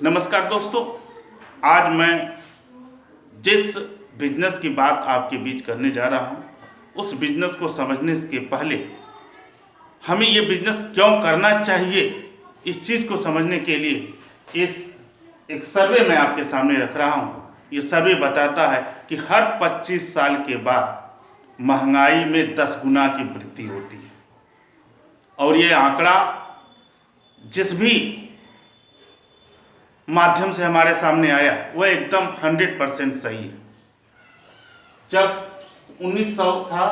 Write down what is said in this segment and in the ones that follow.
नमस्कार दोस्तों, आज मैं जिस बिजनेस की बात आपके बीच करने जा रहा हूं, उस बिजनेस को समझने के पहले हमें ये बिजनेस क्यों करना चाहिए, इस चीज़ को समझने के लिए एक सर्वे मैं आपके सामने रख रहा हूं। ये सर्वे बताता है कि हर 25 साल के बाद महंगाई में 10 गुना की वृद्धि होती है और ये आंकड़ा जिस भी माध्यम से हमारे सामने आया वह एकदम 100% सही है। जब 1900 था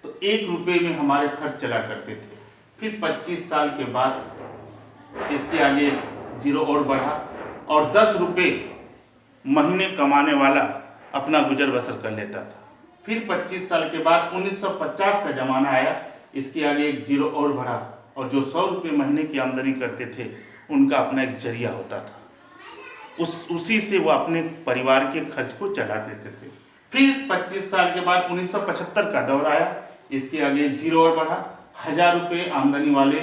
तो 1 रुपये में हमारे खर्च चला करते थे, फिर 25 साल के बाद इसके आगे जीरो और बढ़ा और 10 रुपये महीने कमाने वाला अपना गुजर बसर कर लेता था। फिर 25 साल के बाद 1950 का जमाना आया, इसके आगे एक जीरो और बढ़ा और जो 100 रुपये महीने की आमदनी करते थे उनका अपना एक जरिया होता था, उसी से वो अपने परिवार के खर्च को चला देते थे। फिर 25 साल के बाद 1975 का दौर आया, इसके आगे एक जीरो और बढ़ा, 1000 रुपये आमदनी वाले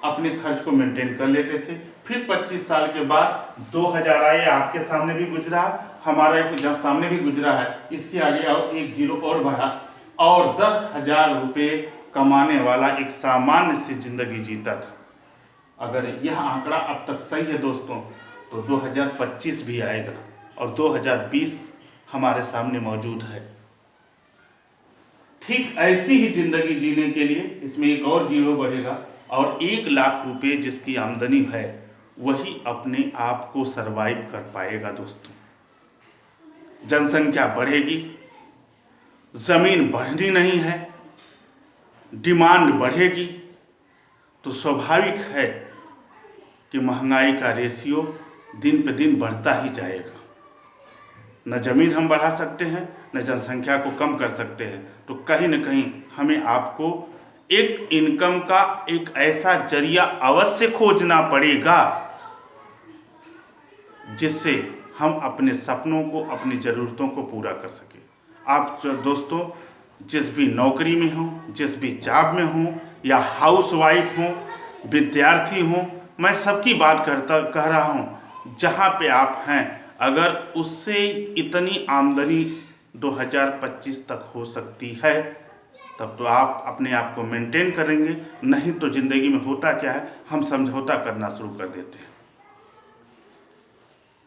अपने खर्च को मेंटेन कर लेते थे। फिर 25 साल के बाद 2000 आए, आपके सामने भी गुजरा, हमारे सामने भी गुजरा है, इसके आगे और एक जीरो और बढ़ा और 10,000 रुपये कमाने वाला एक सामान्य सी जिंदगी जीता था। अगर यह आंकड़ा अब तक सही है दोस्तों, तो 2025 भी आएगा और 2020 हमारे सामने मौजूद है। ठीक ऐसी ही जिंदगी जीने के लिए इसमें एक और जीरो बढ़ेगा और 1 लाख रुपए जिसकी आमदनी है वही अपने आप को सरवाइव कर पाएगा दोस्तों। जनसंख्या बढ़ेगी, जमीन बढ़नी नहीं है, डिमांड बढ़ेगी, तो स्वाभाविक है कि महंगाई का रेशियो दिन पे दिन बढ़ता ही जाएगा। न जमीन हम बढ़ा सकते हैं, न जनसंख्या को कम कर सकते हैं, तो कहीं न कहीं हमें आपको एक इनकम का एक ऐसा जरिया अवश्य खोजना पड़ेगा जिससे हम अपने सपनों को, अपनी ज़रूरतों को पूरा कर सकें। आप दोस्तों जिस भी नौकरी में हो, जिस भी जॉब में हो या हाउसवाइफ हो, विद्यार्थी हो, मैं सबकी बात कह रहा हूँ। जहाँ पे आप हैं, अगर उससे इतनी आमदनी 2025 तक हो सकती है तब तो आप अपने आप को मेंटेन करेंगे, नहीं तो ज़िंदगी में होता क्या है, हम समझौता करना शुरू कर देते हैं।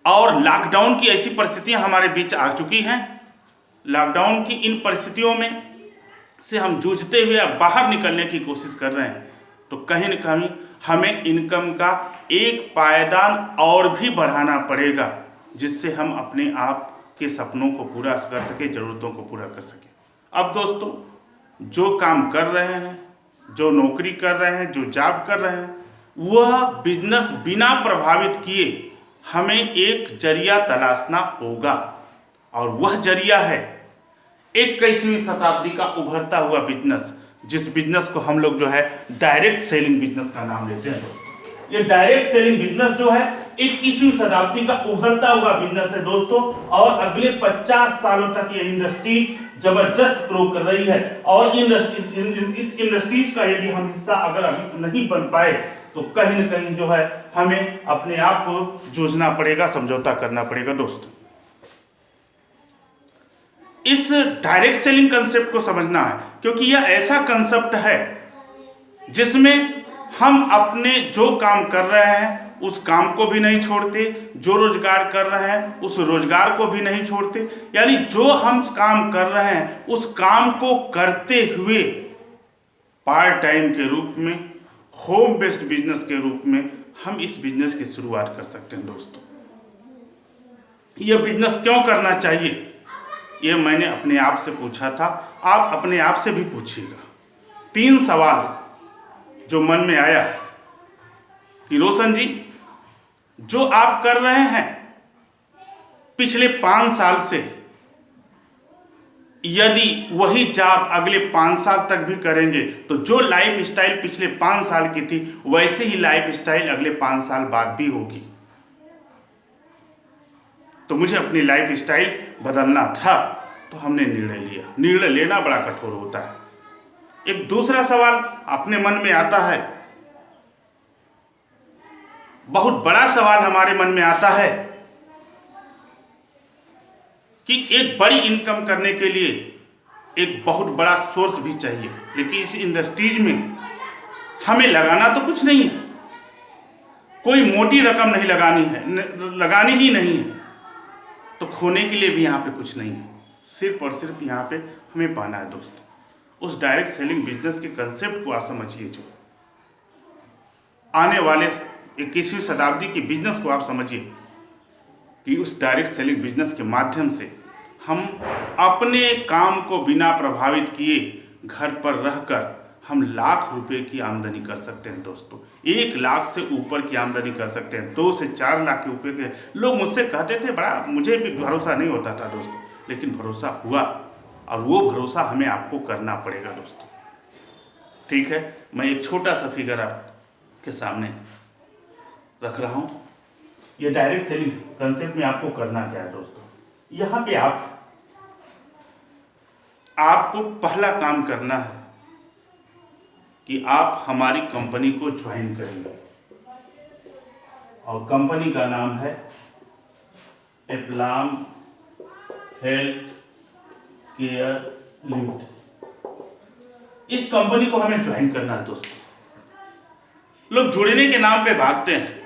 और लॉकडाउन की ऐसी परिस्थितियां हमारे बीच आ चुकी हैं। लॉकडाउन की इन परिस्थितियों में से हम जूझते हुए बाहर निकलने की कोशिश कर रहे हैं, तो कहीं न कहीं हमें इनकम का एक पायदान और भी बढ़ाना पड़ेगा जिससे हम अपने आप के सपनों को पूरा कर सके, ज़रूरतों को पूरा कर सके। अब दोस्तों जो काम कर रहे हैं, जो नौकरी कर रहे हैं, जो जॉब कर रहे हैं, वह बिजनेस बिना प्रभावित किए हमें एक जरिया तलाशना होगा और वह जरिया है 21वीं शताब्दी का उभरता हुआ बिजनेस, जिस बिजनेस को हम लोग जो है डायरेक्ट सेलिंग बिजनेस का नाम लेते हैं दोस्तों। ये डायरेक्ट सेलिंग बिजनेस जो है 21वीं शताब्दी का उभरता हुआ बिजनेस है दोस्तों, और अगले 50 सालों तक ये इंडस्ट्रीज जबरदस्त ग्रो कर रही है। और इस इंडस्ट्रीज का यदि हम हिस्सा अगर अभी नहीं बन पाए तो कहीं न कहीं जो है हमें अपने आप को जूझना पड़ेगा, समझौता करना पड़ेगा दोस्तों। इस डायरेक्ट सेलिंग कंसेप्ट को समझना है, क्योंकि यह ऐसा कंसेप्ट है जिसमें हम अपने जो काम कर रहे हैं उस काम को भी नहीं छोड़ते, जो रोजगार कर रहे हैं उस रोजगार को भी नहीं छोड़ते, यानी जो हम काम कर रहे हैं उस काम को करते हुए पार्ट टाइम के रूप में, होम बेस्ड बिजनेस के रूप में हम इस बिजनेस की शुरुआत कर सकते हैं दोस्तों। यह बिजनेस क्यों करना चाहिए, ये मैंने अपने आप से पूछा था, आप अपने आप से भी पूछिएगा। 3 सवाल जो मन में आया कि रोशन जी, जो आप कर रहे हैं पिछले 5 साल से, यदि वही जॉब अगले 5 साल तक भी करेंगे तो जो लाइफ स्टाइल पिछले 5 साल की थी वैसे ही लाइफ स्टाइल अगले 5 साल बाद भी होगी। तो मुझे अपनी लाइफ स्टाइल बदलना था, तो हमने निर्णय लिया। निर्णय लेना बड़ा कठोर होता है। एक दूसरा सवाल अपने मन में आता है बहुत बड़ा सवाल हमारे मन में आता है कि एक बड़ी इनकम करने के लिए एक बहुत बड़ा सोर्स भी चाहिए, लेकिन इस इंडस्ट्रीज में हमें लगाना तो कुछ नहीं है, कोई मोटी रकम नहीं लगानी ही नहीं है, तो खोने के लिए भी यहाँ पे कुछ नहीं है। सिर्फ और सिर्फ यहाँ पे हमें पाना है दोस्तों। उस डायरेक्ट सेलिंग बिजनेस के कंसेप्ट को आप समझिए, जो आने वाले 21वीं शताब्दी की बिजनेस को आप समझिए कि उस डायरेक्ट सेलिंग बिजनेस के माध्यम से हम अपने काम को बिना प्रभावित किए घर पर रहकर हम लाख रुपए की आमदनी कर सकते हैं दोस्तों। 1 लाख से ऊपर की आमदनी कर सकते हैं। 2 से 4 लाख रुपए के लोग मुझसे कहते थे, बड़ा मुझे भी भरोसा नहीं होता था दोस्तों, लेकिन भरोसा हुआ, और वो भरोसा हमें आपको करना पड़ेगा दोस्तों। ठीक है, मैं एक छोटा सा फिगर आपके सामने रख रहा हूँ। ये डायरेक्ट सेलिंग कंसेप्ट में आपको करना क्या है दोस्तों। यहाँ पे आपको पहला काम करना है कि आप हमारी कंपनी को ज्वाइन करेंगे, और कंपनी का नाम है एप्लाम हेल्थ केयर लिमिटेड। इस कंपनी को हमें ज्वाइन करना है दोस्तों। लोग जुड़ने के नाम पे भागते हैं,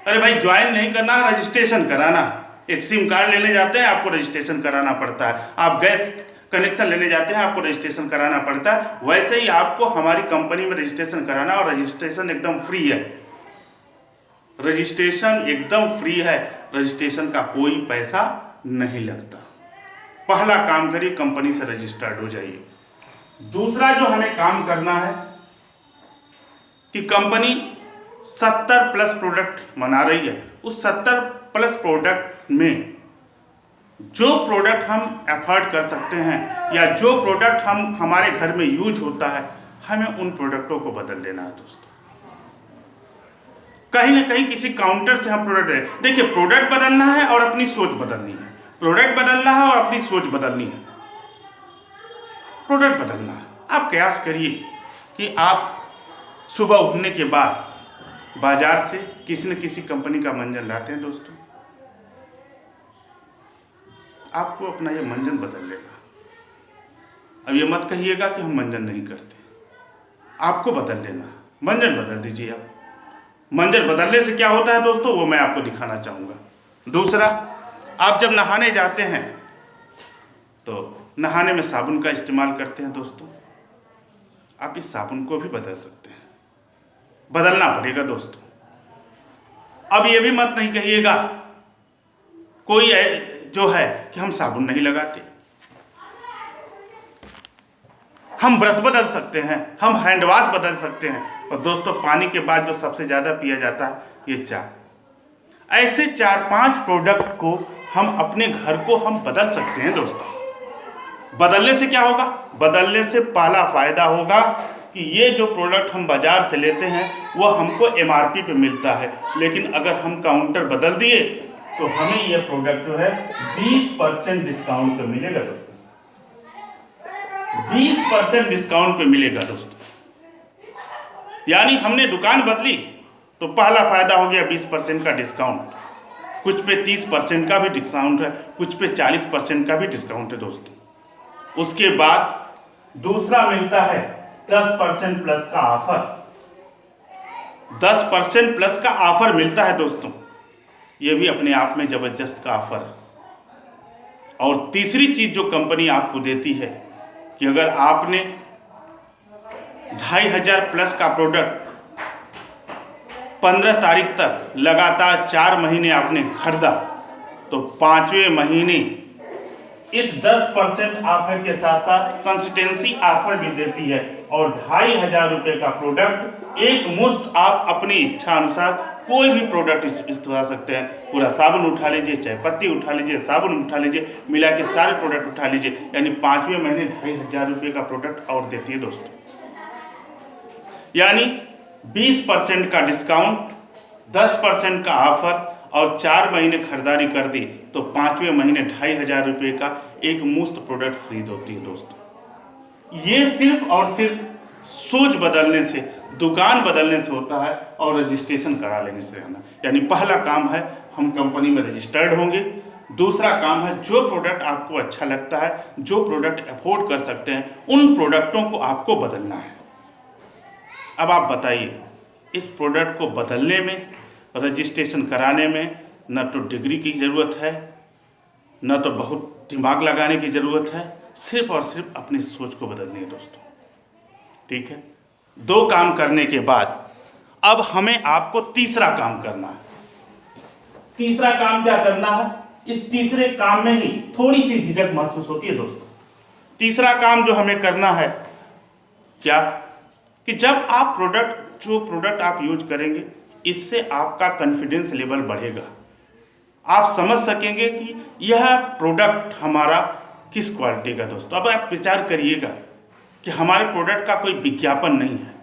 अरे भाई ज्वाइन नहीं करना, रजिस्ट्रेशन कराना। एक सिम कार्ड लेने जाते हैं, आपको रजिस्ट्रेशन कराना पड़ता है। आप गैस कनेक्शन लेने जाते हैं, आपको रजिस्ट्रेशन कराना पड़ता है। वैसे ही आपको हमारी कंपनी में रजिस्ट्रेशन कराना, और रजिस्ट्रेशन एकदम फ्री है। रजिस्ट्रेशन एकदम फ्री है, रजिस्ट्रेशन का कोई पैसा नहीं लगता। पहला काम करिए, कंपनी से रजिस्टर्ड हो जाइए। दूसरा जो हमें काम करना है कि कंपनी 70 प्लस प्रोडक्ट बना रही है। उस 70 प्लस प्रोडक्ट में जो प्रोडक्ट हम एफर्ट कर सकते हैं, या जो प्रोडक्ट हमारे घर में यूज होता है, हमें उन प्रोडक्टों को बदल देना है दोस्तों। कहीं ना कहीं किसी काउंटर से हम प्रोडक्ट देखिए, प्रोडक्ट बदलना है और अपनी सोच बदलनी है। प्रोडक्ट बदलना है और अपनी सोच बदलनी है। प्रोडक्ट बदलना है, आप प्रयास करिए कि आप सुबह उठने के बाद बाजार से किसी न किसी कंपनी का मंजन लाते हैं दोस्तों, आपको अपना ये मंजन बदल लेगा। अब ये मत कहिएगा कि हम मंजन नहीं करते, आपको बदल लेना। मंजन बदल दीजिए। आप मंजन बदलने से क्या होता है दोस्तों, वो मैं आपको दिखाना चाहूँगा। दूसरा, आप जब नहाने जाते हैं तो नहाने में साबुन का इस्तेमाल करते हैं दोस्तों, आप इस साबुन को भी बदल सकते हैं। बदलना पड़ेगा दोस्तों। अब ये भी मत नहीं कहिएगा कोई जो है कि हम साबुन नहीं लगाते। हम ब्रश बदल सकते हैं, हम हैंड वॉश बदल सकते हैं। और दोस्तों, पानी के बाद जो सबसे ज़्यादा पिया जाता है, ये चाय। ऐसे 4-5 प्रोडक्ट को हम अपने घर को हम बदल सकते हैं दोस्तों। बदलने से क्या होगा? बदलने से पहला फायदा होगा कि ये जो प्रोडक्ट हम बाजार से लेते हैं वो हमको MRP पे मिलता है, लेकिन अगर हम काउंटर बदल दिए तो हमें ये प्रोडक्ट जो है 20% डिस्काउंट पे मिलेगा दोस्तों। 20% डिस्काउंट पे मिलेगा दोस्तों। यानी हमने दुकान बदली तो पहला फायदा हो गया 20% का डिस्काउंट। कुछ पे 30% का भी डिस्काउंट है, कुछ पे 40% का भी डिस्काउंट है दोस्तों। उसके बाद दूसरा मिलता है 10% प्लस का ऑफर। 10% प्लस का ऑफर मिलता है दोस्तों, ये भी अपने आप में जबरदस्त का ऑफर है। और तीसरी चीज जो कंपनी आपको देती है कि अगर आपने 2500 प्लस का प्रोडक्ट 15 तारीख तक लगातार 4 महीने आपने खरीदा तो 5वें महीने इस 10% ऑफर के साथ साथ कंसिस्टेंसी ऑफर भी देती है। और 2500 रुपये का प्रोडक्ट एक मुश्त आप अपनी इच्छा अनुसार कोई भी प्रोडक्ट उठा सकते हैं। पूरा साबुन उठा लीजिए, चाय पत्ती उठा लीजिए, साबुन उठा लीजिए, मिला के सारे प्रोडक्ट उठा लीजिए। यानी 5वें महीने 2500 रुपये का प्रोडक्ट और देती है दोस्तों। यानी 20% का डिस्काउंट, 10% का ऑफर और 4 महीने खरीदारी कर दी तो 5वें महीने 2500 रुपये का एक मुफ्त प्रोडक्ट फ्री होती है दोस्तों। ये सिर्फ और सिर्फ सोच बदलने से दुकान बदलने से होता है और रजिस्ट्रेशन करा लेने से होना। यानी पहला काम है हम कंपनी में रजिस्टर्ड होंगे। दूसरा काम है जो प्रोडक्ट आपको अच्छा लगता है, जो प्रोडक्ट अफोर्ड कर सकते हैं, उन प्रोडक्टों को आपको बदलना है। अब आप बताइए, इस प्रोडक्ट को बदलने में, रजिस्ट्रेशन कराने में न तो डिग्री की ज़रूरत है, न तो बहुत दिमाग लगाने की ज़रूरत है, सिर्फ और सिर्फ अपनी सोच को बदलनी है दोस्तों। ठीक है, 2 काम करने के बाद अब हमें आपको तीसरा काम करना है। तीसरा काम क्या करना है? इस तीसरे काम में ही थोड़ी सी झिझक महसूस होती है दोस्तों। तीसरा काम जो हमें करना है क्या, कि जब आप जो प्रोडक्ट आप यूज करेंगे, इससे आपका कॉन्फिडेंस लेवल बढ़ेगा। आप समझ सकेंगे कि यह प्रोडक्ट हमारा किस क्वालिटी का। दोस्तों अब आप विचार करिएगा कि हमारे प्रोडक्ट का कोई विज्ञापन नहीं है।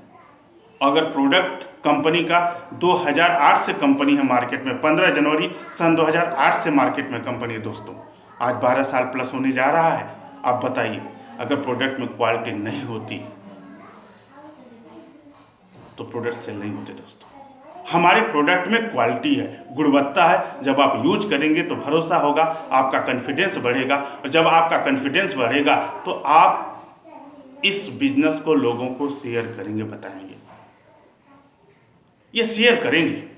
अगर प्रोडक्ट कंपनी का 2008 से कंपनी है मार्केट में, 15 जनवरी सन 2008 से मार्केट में कंपनी है दोस्तों, आज 12 साल प्लस होने जा रहा है। आप बताइए, अगर प्रोडक्ट में क्वालिटी नहीं होती तो प्रोडक्ट सेल नहीं होते दोस्तों। हमारे प्रोडक्ट में क्वालिटी है, गुणवत्ता है। जब आप यूज करेंगे तो भरोसा होगा, आपका कॉन्फिडेंस बढ़ेगा, और जब आपका कॉन्फिडेंस बढ़ेगा तो आप इस बिजनेस को लोगों को शेयर करेंगे, बताएंगे। ये शेयर करेंगे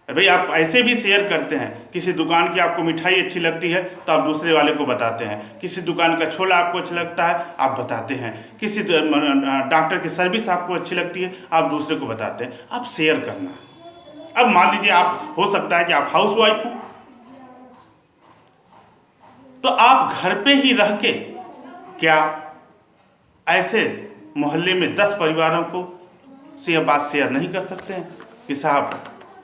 भाई। आप ऐसे भी शेयर करते हैं, किसी दुकान की आपको मिठाई अच्छी लगती है तो आप दूसरे वाले को बताते हैं, किसी दुकान का छोला आपको अच्छा लगता है आप बताते हैं, किसी डॉक्टर की सर्विस आपको अच्छी लगती है आप दूसरे को बताते हैं। आप शेयर करना। अब मान लीजिए आप, हो सकता है कि आप हाउस वाइफ हो, तो आप घर पे ही रह के क्या ऐसे मोहल्ले में 10 परिवारों को से यह बात शेयर नहीं कर सकते हैं कि साहब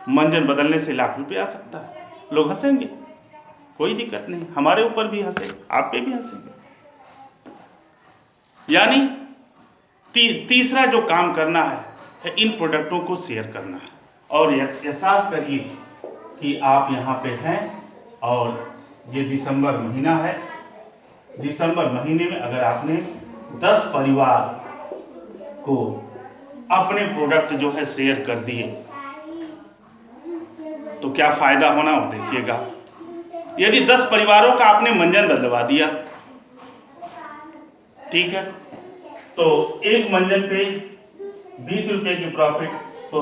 मंजन बदलने से लाख रुपये आ सकता है? लोग हंसेंगे, कोई दिक्कत नहीं, हमारे ऊपर भी हंसे, आप पे भी हंसेंगे। यानी तीसरा जो काम करना है इन प्रोडक्टों को शेयर करना है। और एहसास करिए कि आप यहाँ पे हैं और ये दिसंबर महीना है। दिसंबर महीने में अगर आपने 10 परिवार को अपने प्रोडक्ट जो है शेयर कर दिए तो क्या फायदा होना हो देखिएगा। यदि 10 परिवारों का आपने मंजन बदलवा दिया, ठीक है, तो एक मंजन पे 20 रुपये की प्रॉफिट, तो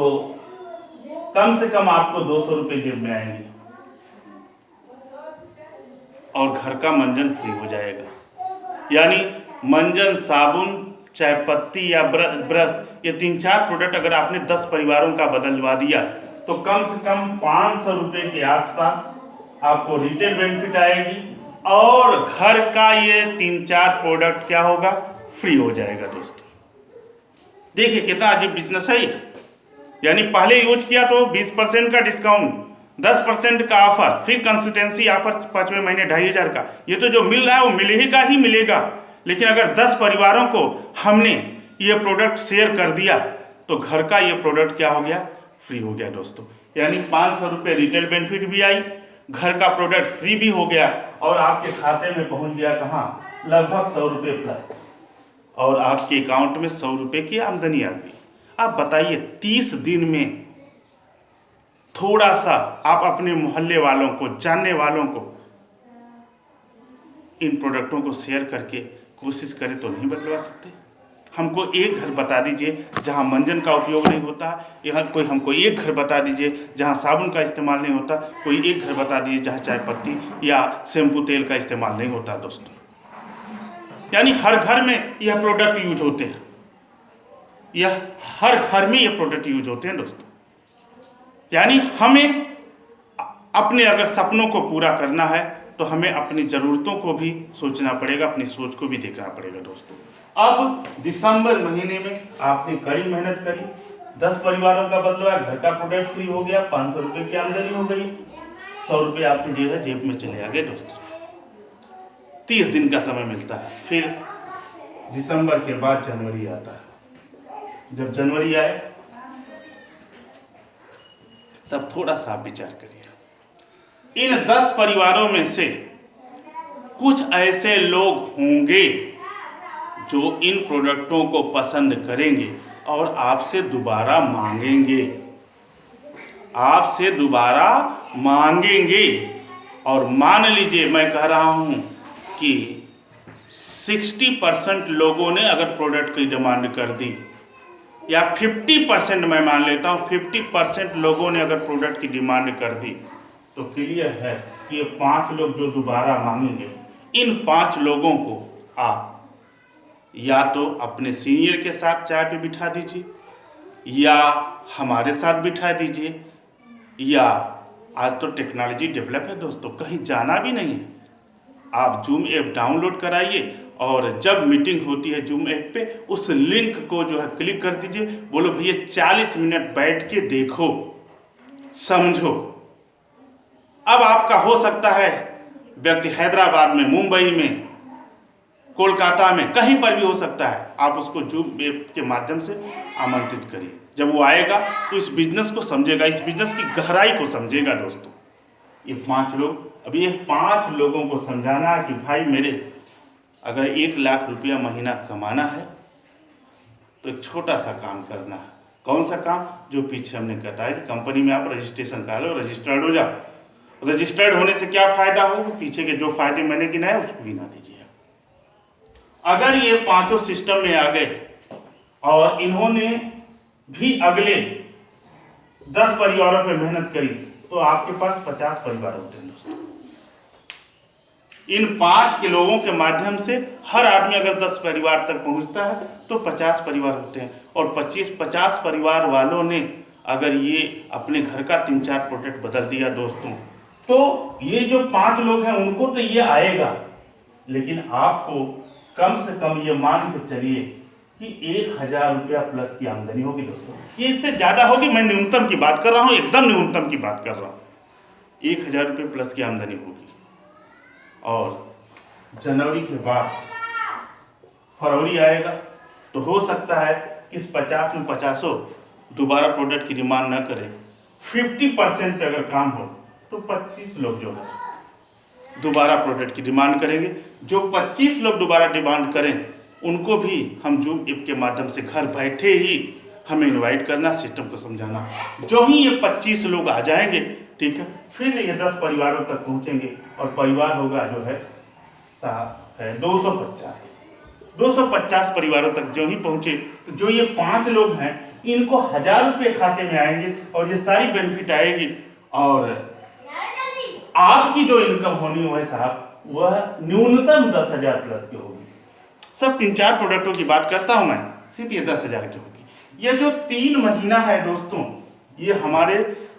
कम से कम आपको 200 रुपये जेब में आएंगे और घर का मंजन फ्री हो जाएगा। यानी मंजन, साबुन, चाय पत्ती या ब्रश, ये 3-4 प्रोडक्ट अगर आपने 10 परिवारों का बदलवा दिया तो कम से कम 500 रुपये के आसपास आपको रिटेल बेनिफिट आएगी और घर का ये 3-4 प्रोडक्ट क्या होगा, फ्री हो जाएगा दोस्तों। देखिए कितना अजीब बिजनेस है ये। यानी पहले यूज किया तो 20% का डिस्काउंट, 10% का ऑफर, फिर कंसिस्टेंसी ऑफर 5वें महीने 2500 का। ये तो जो मिल रहा है वो मिलेगा ही मिलेगा। लेकिन अगर 10 परिवारों को हमने ये प्रोडक्ट शेयर कर दिया तो घर का ये प्रोडक्ट क्या हो गया, फ्री हो गया दोस्तों। यानी 500 रुपये रिटेल बेनिफिट भी आई, घर का प्रोडक्ट फ्री भी हो गया और आपके खाते में पहुंच गया कहाँ, लगभग 100 रुपये प्लस, और आपके अकाउंट में 100 रुपये की आमदनी आ गई। आप बताइए 30 दिन में थोड़ा सा आप अपने मोहल्ले वालों को, जानने वालों को इन प्रोडक्टों को शेयर करके कोशिश करें तो नहीं बदलवा सकते? हमको एक घर बता दीजिए जहां मंजन का उपयोग नहीं होता, यहाँ कोई हमको एक घर बता दीजिए जहां साबुन का इस्तेमाल नहीं होता, कोई एक घर बता दीजिए जहां चाय पत्ती या शैम्पू तेल का इस्तेमाल नहीं होता दोस्तों। यानी हर घर में यह प्रोडक्ट यूज होते हैं, यह हर घर में यह प्रोडक्ट यूज होते हैं दोस्तों। यानी हमें अपने अगर सपनों को पूरा करना है तो हमें अपनी ज़रूरतों को भी सोचना पड़ेगा, अपनी सोच को भी देखना पड़ेगा दोस्तों। अब दिसंबर महीने में आपने कड़ी मेहनत करी, 10 परिवारों का बदलवा, घर का प्रोडक्ट फ्री हो गया, 500 रुपये की आमदनी हो गई, 100 रुपये आपके जो है जेब में चले आ गए दोस्तों। 30 दिन का समय मिलता है, फिर दिसंबर के बाद जनवरी आता है। जब जनवरी आए तब थोड़ा सा विचार करिए, इन 10 परिवारों में से कुछ ऐसे लोग होंगे जो इन प्रोडक्टों को पसंद करेंगे, और आपसे दोबारा मांगेंगे, आपसे दोबारा मांगेंगे। और मान लीजिए मैं कह रहा हूँ कि 60% लोगों ने अगर प्रोडक्ट की डिमांड कर दी, या 50% मैं मान लेता हूँ 50% लोगों ने अगर प्रोडक्ट की डिमांड कर दी, तो क्लियर है कि ये 5 लोग जो दोबारा मांगेंगे, इन 5 लोगों को आप या तो अपने सीनियर के साथ चाय पे बिठा दीजिए, या हमारे साथ बिठा दीजिए, या आज तो टेक्नोलॉजी डेवलप है दोस्तों, कहीं जाना भी नहीं है, आप जूम ऐप डाउनलोड कराइए और जब मीटिंग होती है जूम ऐप पे उस लिंक को जो है क्लिक कर दीजिए, बोलो भैया 40 मिनट बैठ के देखो समझो। अब आपका हो सकता है व्यक्ति हैदराबाद में, मुंबई में, कोलकाता में, कहीं पर भी हो सकता है, आप उसको जूम ऐप के माध्यम से आमंत्रित करिए। जब वो आएगा तो इस बिजनेस को समझेगा, इस बिजनेस की गहराई को समझेगा दोस्तों। ये 5 लोग, अभी ये 5 लोगों को समझाना है कि भाई मेरे, अगर 1 लाख रुपया महीना कमाना है तो एक छोटा सा काम करना है। कौन सा काम? जो पीछे हमने बताया कि कंपनी में आप रजिस्ट्रेशन करा लो, रजिस्टर्ड हो जाओ। रजिस्टर्ड होने से क्या फायदा हो, पीछे के जो फायदे मैंने गिनाए उसको गिना दीजिए। अगर ये 5 सिस्टम में आ गए और इन्होंने भी अगले 10 परिवारों पर मेहनत करी, तो आपके पास 50 परिवार होते हैं दोस्तों। इन 5 के लोगों के माध्यम से हर आदमी अगर 10 परिवार तक पहुंचता है तो 50 परिवार होते हैं, और 50 परिवार वालों ने अगर ये अपने घर का 3-4 प्रोडक्ट बदल दिया दोस्तों, तो ये जो 5 लोग हैं उनको तो ये आएगा, लेकिन आपको कम से कम ये मान के चलिए कि 1000 रुपया प्लस की आमदनी होगी दोस्तों। ये इससे ज्यादा होगी, मैं न्यूनतम की बात कर रहा हूँ, एकदम न्यूनतम की बात कर रहा हूँ। 1000 रुपये प्लस की आमदनी होगी। और जनवरी के बाद फरवरी आएगा तो हो सकता है इस 50 में 50 दोबारा प्रोडक्ट की डिमांड न करें। 50% पे अगर काम हो तो 25 लोग जो है दोबारा प्रोडक्ट की डिमांड करेंगे। जो 25 लोग दोबारा डिमांड करें उनको भी हम जूम ऐप के माध्यम से घर बैठे ही हमें इनवाइट करना, सिस्टम को समझाना। जो ही ये 25 लोग आ जाएंगे, ठीक है, फिर ये 10 परिवारों तक पहुंचेंगे और परिवार होगा जो है 250 परिवारों तक जो ही पहुंचे, तो जो ये 5 लोग हैं इनको 1000 रुपये खाते में आएंगे और ये सारी बेनिफिट आएगी। और आपकी जो इनकम होनी है साहब, वह न्यूनतम 10,000 प्लस की होगी। सब 3-4 प्रोडक्टों की बात करता हूं मैं, सिर्फ ये 10,000 की होगी। ये जो 3 महीना है दोस्तों, ये हमारे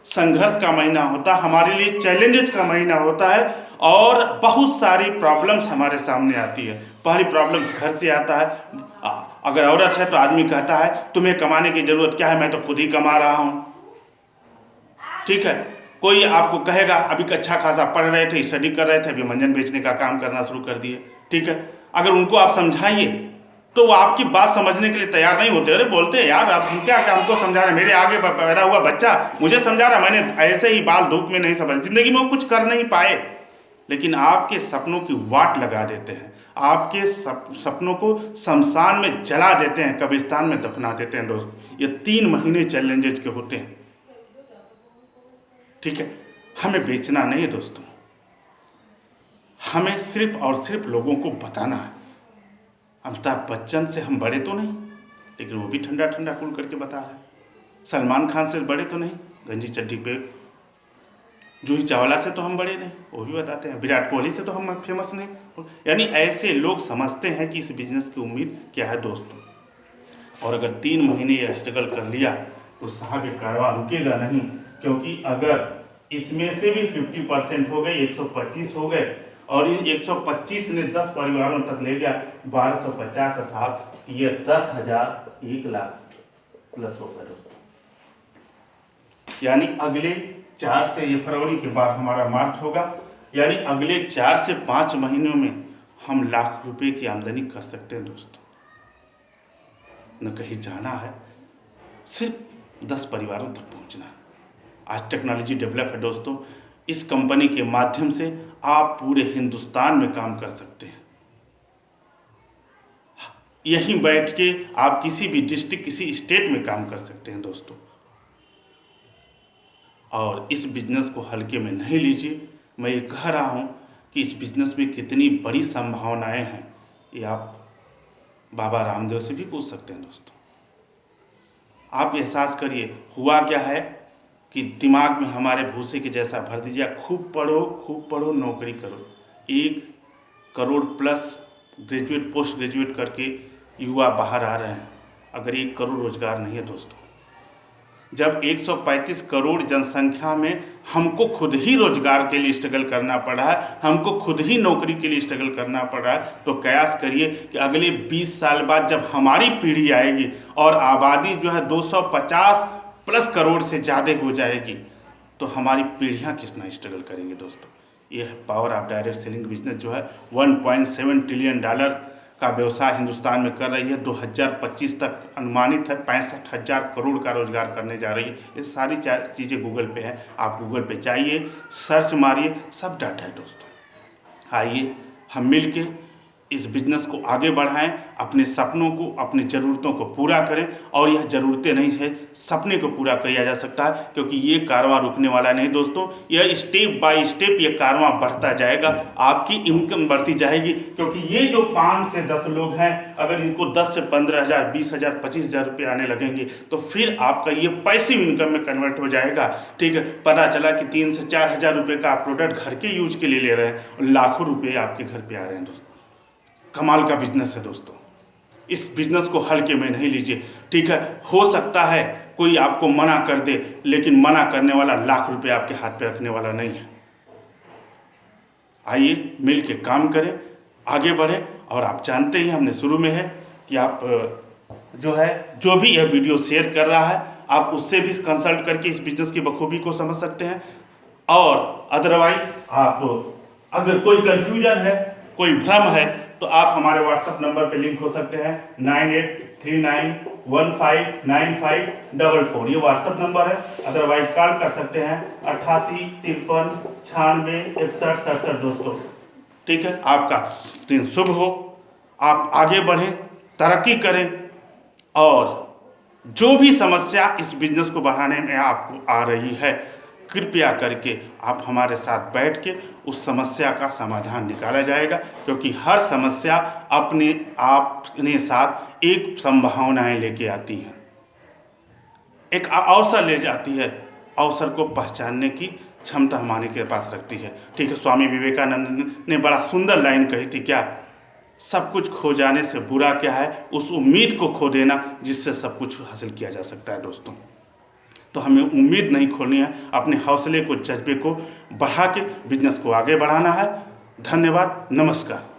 संघर्ष का महीना होता है, हमारे लिए चैलेंजेस का महीना होता है, और बहुत सारी प्रॉब्लम्स हमारे सामने आती है। पहली प्रॉब्लम्स घर से आता है। अगर औरत है तो आदमी कहता है तुम्हें कमाने की जरूरत क्या है, मैं तो खुद ही कमा रहा हूं, ठीक है। कोई आपको कहेगा अभी अच्छा खासा पढ़ रहे थे, स्टडी कर रहे थे, अभी मंजन बेचने का काम करना शुरू कर दिए, ठीक है। अगर उनको आप समझाइए तो वो आपकी बात समझने के लिए तैयार नहीं होते। अरे बोलते हैं यार आप क्या हमको समझा रहे, मेरे आगे पैदा हुआ बच्चा मुझे समझा रहा, मैंने ऐसे ही बाल धूप में नहीं समझ, जिंदगी में वो कुछ कर नहीं पाए, लेकिन आपके सपनों की वाट लगा देते हैं, आपके सपनों को शमशान में जला देते हैं, कब्रिस्तान में दफना देते हैं दोस्त। ये 3 महीने चैलेंजेस के होते हैं, ठीक है। हमें बेचना नहीं है दोस्तों, हमें सिर्फ और सिर्फ लोगों को बताना है। अमिताभ बच्चन से हम बड़े तो नहीं, लेकिन वो भी ठंडा ठंडा कूल करके बता रहे हैं। सलमान खान से बड़े तो नहीं, गंजी चड्डी पे जूही चावला से तो हम बड़े नहीं, वो भी बताते हैं। विराट कोहली से तो हम फेमस नहीं। यानी ऐसे लोग समझते हैं कि इस बिजनेस की उम्मीद क्या है दोस्तों। और अगर 3 महीने ये स्ट्रगल कर लिया तो साहब ये कारवां रुकेगा नहीं, क्योंकि अगर इसमें से भी 50% हो गए, 125 हो गए, और इन 125 ने 10 परिवारों तक ले गया 1250 साहब, ये 10,000 1 लाख प्लस हो गए दोस्तों। यानी अगले 4 से, ये फरवरी के बाद हमारा मार्च होगा, यानी अगले 4 से 5 महीनों में हम लाख रुपए की आमदनी कर सकते हैं दोस्तों। न कहीं जाना है, सिर्फ 10 परिवारों तक पहुंचना है। आज टेक्नोलॉजी डेवलप है दोस्तों, इस कंपनी के माध्यम से आप पूरे हिंदुस्तान में काम कर सकते हैं। यहीं बैठ के आप किसी भी डिस्ट्रिक्ट, किसी स्टेट में काम कर सकते हैं दोस्तों। और इस बिज़नेस को हल्के में नहीं लीजिए। मैं ये कह रहा हूँ कि इस बिज़नेस में कितनी बड़ी संभावनाएं हैं, ये आप बाबा रामदेव से भी पूछ सकते हैं दोस्तों। आप एहसास करिए हुआ क्या है कि दिमाग में हमारे भूसे के जैसा भर दीजिए, खूब पढ़ो, नौकरी करो। 1 crore plus graduate, post graduate करके युवा बाहर आ रहे हैं। अगर 1 करोड़ रोजगार नहीं है दोस्तों, जब 135 करोड़ जनसंख्या में हमको खुद ही रोजगार के लिए स्ट्रगल करना पड़ा है, हमको खुद ही नौकरी के लिए स्ट्रगल करना पड़ा है, तो कयास करिए कि अगले 20 साल बाद जब हमारी पीढ़ी आएगी और आबादी जो है 250 प्लस करोड़ से ज़्यादा हो जाएगी, तो हमारी पीढ़ियाँ कितना स्ट्रगल करेंगे दोस्तों। ये है power of direct selling business, जो है 1.7 ट्रिलियन डॉलर का व्यवसाय हिंदुस्तान में कर रही है। 2025 तक अनुमानित है 65,000 करोड़ का रोजगार करने जा रही है। ये सारी चीज़ें गूगल पे हैं, आप गूगल पे जाइए, सर्च मारिए, सब डाटा है दोस्तों। आइए हम मिल के इस बिज़नेस को आगे बढ़ाएं, अपने सपनों को, अपनी ज़रूरतों को पूरा करें। और यह ज़रूरतें नहीं है, सपने को पूरा किया जा सकता है, क्योंकि ये कारवां रुकने वाला नहीं दोस्तों। यह स्टेप बाय स्टेप ये कारवां बढ़ता जाएगा, आपकी इनकम बढ़ती जाएगी। क्योंकि ये जो 5 से 10 लोग हैं, अगर इनको 10 से 15,000, 20,000, 25,000 रुपये आने लगेंगे, तो फिर आपका ये पैसिव इनकम में कन्वर्ट हो जाएगा। ठीक है, पता चला कि 3 से 4,000 रुपये का आप प्रोडक्ट घर के यूज के लिए ले रहे हैं और लाखों रुपये आपके घर पे आ रहे हैं दोस्तों। कमाल का बिजनेस है दोस्तों। इस बिजनेस को हल्के में नहीं लीजिए। ठीक है, हो सकता है कोई आपको मना कर दे, लेकिन मना करने वाला लाख रुपए आपके हाथ पे रखने वाला नहीं है। आइए मिल के काम करें, आगे बढ़ें। और आप जानते ही हमने शुरू में है कि आप जो भी यह वीडियो शेयर कर रहा है, आप उससे भी कंसल्ट करके इस बिजनेस की बखूबी को समझ सकते हैं। और अदरवाइज आप अगर कोई कंफ्यूजन है, कोई भ्रम है, तो आप हमारे व्हाट्सएप नंबर पे लिंक हो सकते हैं 9839159544। ये व्हाट्सएप नंबर है। अदरवाइज कॉल कर सकते हैं 8853966167 दोस्तों। ठीक है, आपका दिन शुभ हो, आप आगे बढ़ें, तरक्की करें। और जो भी समस्या इस बिजनेस को बढ़ाने में आपको आ रही है, कृपया करके आप हमारे साथ बैठ के उस समस्या का समाधान निकाला जाएगा। क्योंकि हर समस्या अपने साथ एक संभावनाएं लेके आती हैं, एक अवसर ले जाती है। अवसर को पहचानने की क्षमता हमारे के पास रखती है। ठीक है, स्वामी विवेकानंद ने बड़ा सुंदर लाइन कही थी, क्या सब कुछ खो जाने से बुरा क्या है, उस उम्मीद को खो देना जिससे सब कुछ हासिल किया जा सकता है दोस्तों। तो हमें उम्मीद नहीं खोनी है, अपने हौसले को, जज्बे को बढ़ा के बिजनेस को आगे बढ़ाना है। धन्यवाद, नमस्कार।